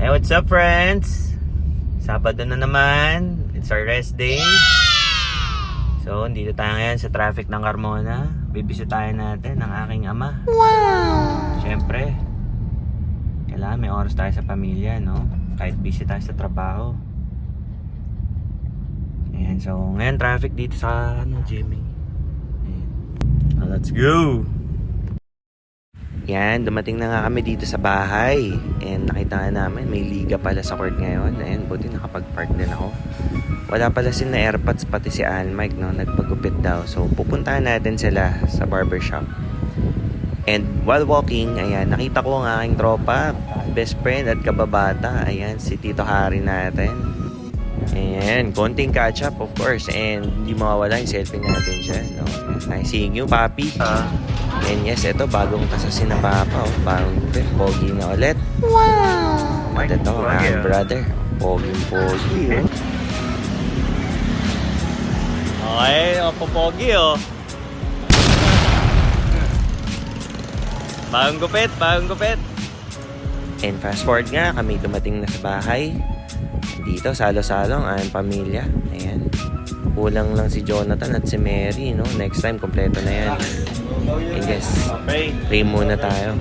Hey, what's up friends? Sabado na naman. It's our rest day. So, dito tayo ngayon sa traffic ng Carmona. Bibisitahin natin ang aking ama. Wow! Siyempre, kailangan may oras tayo sa pamilya, no? Kahit busy tayo sa trabaho. Ayan, so ngayon traffic dito sa Jimmy. Let's go! Yan, dumating na nga kami dito sa bahay. And nakita nga namin, may liga pala sa court ngayon. Ayan, buti nakapag-park din ako. Wala pala si na AirPods, pati si Mike, no? Nagpagupit daw. So, pupuntahan natin sila sa barbershop. And while walking, ayan, nakita ko ang aking tropa, best friend at kababata. Ayan, si Tito Harry natin. Ayan, konting catch up of course. And hindi mawawala yung selfie natin siya, no? Nice seeing you, papi. And yes, ito, bagong kasasin na papa, oh. Bagong pogi na ulit. Wow! At ito, ang brother. Pogi, oh. Okay, pogi, oh. Bagong gupit. And fast forward nga, kami dumating na sa bahay. Dito, salo-salo ang aming pamilya. Ayan. Kulang lang si Jonathan at si Mary, no? Next time, kompleto na yan. And yes, pray muna tayo.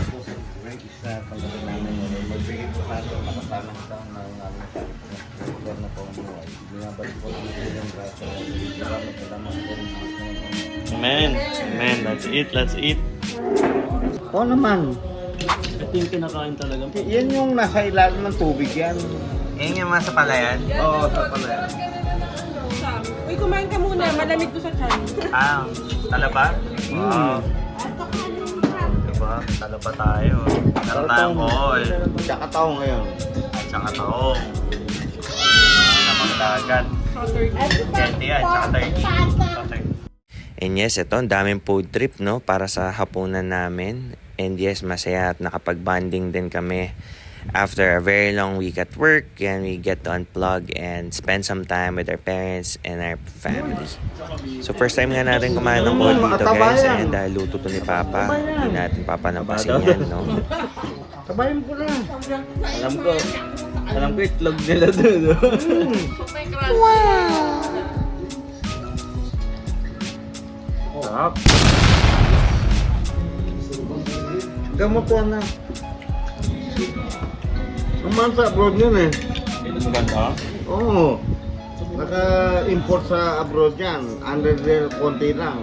Amen. Amen. Let's eat. Oo naman. Ito yung kinakain talaga. Yan yung nasa ilalim ng tubig yan. Yan yung mga sa palayan? Oo, sa palayan. Uy, kumain ka muna. Malamig ko sa tiyan. Ah, talaba? Wow. Diba? Talaba tayo. Meron tayong call. Tsaka tao ngayon. At saka taong. Namang dagat. Candy yan, tsaka turkey. And yes, ito, ang daming food trip, no? Para sa hapunan namin. And yes, masaya at nakapag-bonding din kami. After a very long week at work, and we get to unplug and spend some time with our parents and our family. So first time nga natin kumain ng call dito guys, and dahil luto to ni Papa, hindi natin papanampasin yan, no? Sabayin ko na. Alam ko itlog nila doon. Wow! Sarap. Gamot yan na. Ang man sa abroad yun eh. Maganda? Oo. Naka-import sa abroad yan. Under there, konti lang.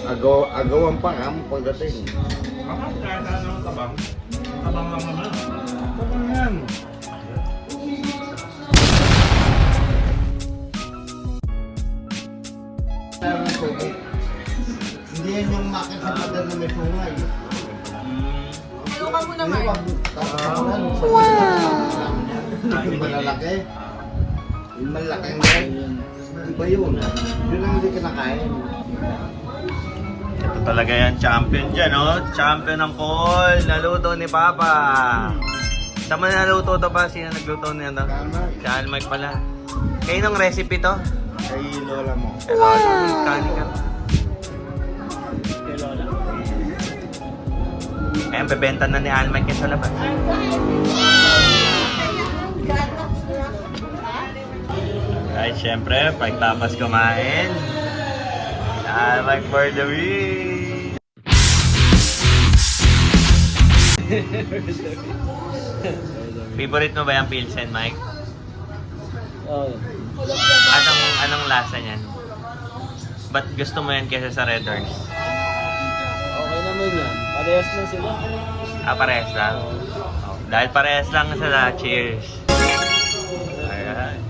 Agawan pa ang pagdating. Tabang. Tabang lang naman. Tabang yan. Hindi yan yung makit sa pader na may sungay. Tulungan mo naman. Wow! Yung malalaki. Yung malaki ang guy. Iba yun. Yun ang hindi kinakain. Ito talaga yan, champion dyan, no? Champion ng call, naluto ni Papa. Saan mo naluto to ba? Sino nagluto niya to? Si Mike pala. Kayo ng recipe to? Kay lola mo. Wow! Kanin ka. Kay Lola. Kaya bebenta na ni Mike yan sa labas. Ay, syempre, pagtapos kumain, Mike for the win! Favorite mo ba yung Pilsen, Mike? Oo. Anong lasa niyan? Ba't gusto mo yan kaysa sa Red Horse? Okay naman yan. Parehas lang sila. Parehas lang? Oh, dahil parehas lang sila, cheers! Alright.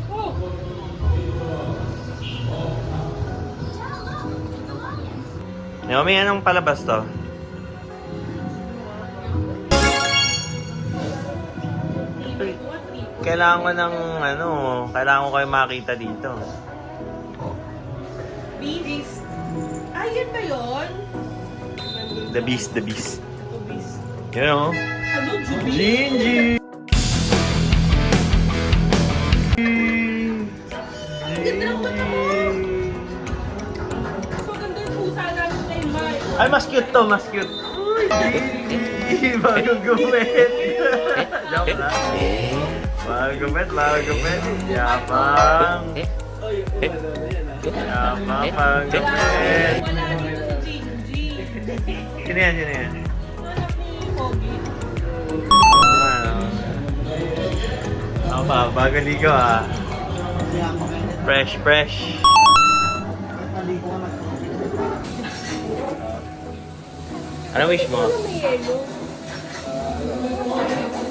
Naomi, anong palabas to? Kailangan ko ng kailangan ko kayo makita dito. Beast. Ah, yun ba yun? The Beast. Ito, Beast. You know? Ano, Juby? Gingy! Ang ganda ng mata mo. So, ganda yung pusa namin kay Mike. Ay, mas cute to, mas cute. Uy! Bagong gumit. Joke lang. Magupit. Yapang. Yapang, magupit. Wala dito si Gingy. Sino yan? Anak ni Pogi. Ako pa, bago ligo Fresh. Ano wish mo? Ano may yelo?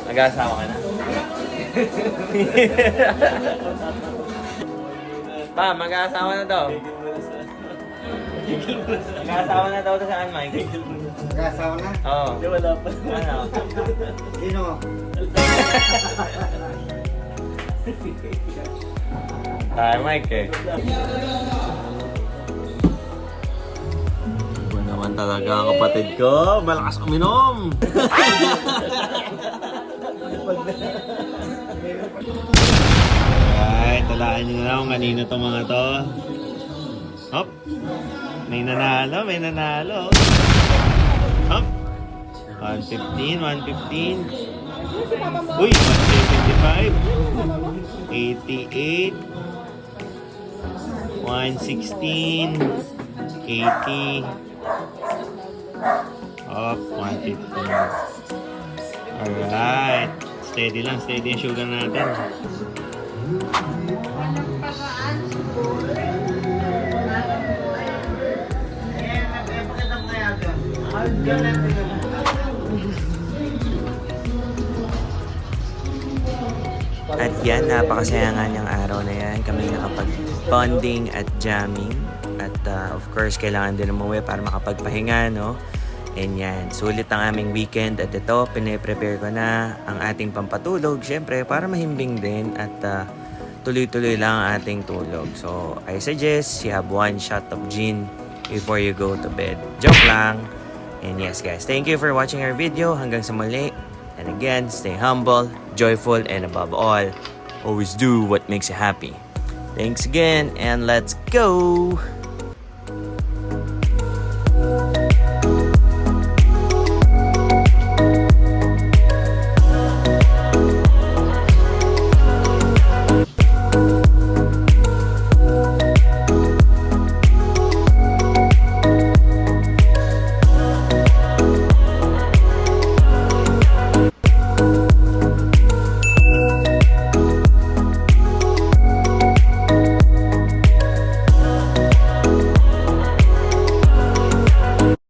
Nag-aasawa ka na? Pa, mag-aasawa na daw. Mag-aasawa na daw to saan, Mike? Kasawa na? Oo. Hindi, wala pa. Ano? Sino? Tayo, Mike eh. Iba naman talaga ang kapatid ko. Malakas uminom. Alright, talaan nyo na lang kung kanino itong mga to. Hop. May nanalo. Hop. 115. Ano si Papa mo? Uy, 175. 88. 116. 80. Up, 115. Alright. Steady yung sugar natin. At yan, napakasaya nga niyang araw na yan. Kami nakapag-bonding at jamming. At of course, kailangan din umuwi para makapagpahinga, no? And yan, sulit ang aming weekend. At ito, piniprepare ko na ang ating pampatulog. Siyempre, para mahimbing din at tuloy-tuloy lang ang ating tulog. So, I suggest you have 1 shot of gin before you go to bed. Joke lang! And yes guys, thank you for watching our video. Hanggang sa muli. And again, stay humble, joyful, and above all, always do what makes you happy. Thanks again, and let's go!